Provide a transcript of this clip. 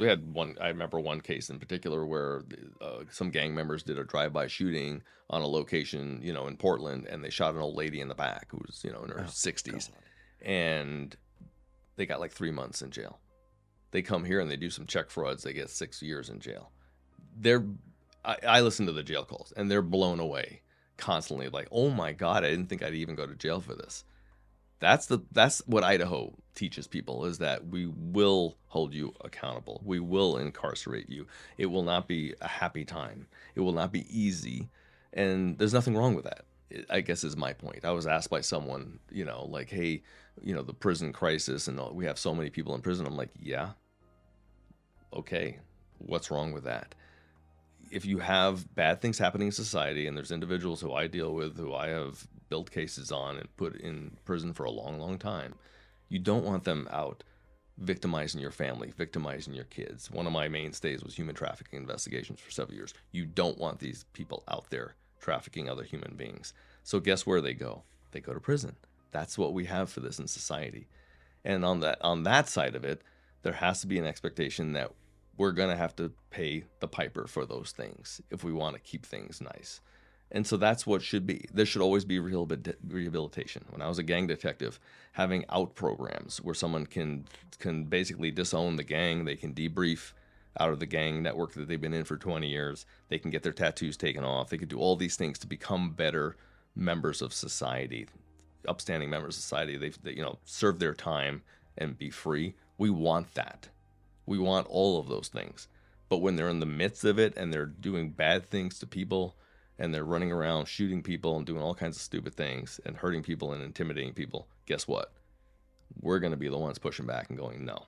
we had one. I remember one case in particular where some gang members did a drive-by shooting on a location, in Portland, and they shot an old lady in the back who was, in her Oh 60s, God. and they got like 3 months in jail. They come here and they do some check frauds. They get 6 years in jail. They're, I listen to the jail calls, and they're blown away constantly. Like, oh my God, I didn't think I'd even go to jail for this. That's what Idaho teaches people, is that we will hold you accountable. We will incarcerate you. It will not be a happy time. It will not be easy, and there's nothing wrong with that. I guess is my point. I was asked by someone, like, hey, the prison crisis, and we have so many people in prison. I'm like, yeah, okay, what's wrong with that? If you have bad things happening in society, and there's individuals who I deal with, who I have built cases on and put in prison for a long, long time, you don't want them out victimizing your family, victimizing your kids. One of my mainstays was human trafficking investigations for several years. You don't want these people out there trafficking other human beings. So guess where they go? They go to prison. That's what we have for this in society. And on that side of it, there has to be an expectation that we're going to have to pay the piper for those things if we want to keep things nice. And so that's what should be. There should always be rehabilitation. When I was a gang detective, having out programs where someone can basically disown the gang, they can debrief out of the gang network that they've been in for 20 years, they can get their tattoos taken off, they could do all these things to become better members of society, upstanding members of society. They serve their time and be free. We want that. We want all of those things. But when they're in the midst of it and they're doing bad things to people, and they're running around shooting people and doing all kinds of stupid things and hurting people and intimidating people, guess what? We're going to be the ones pushing back and going, no,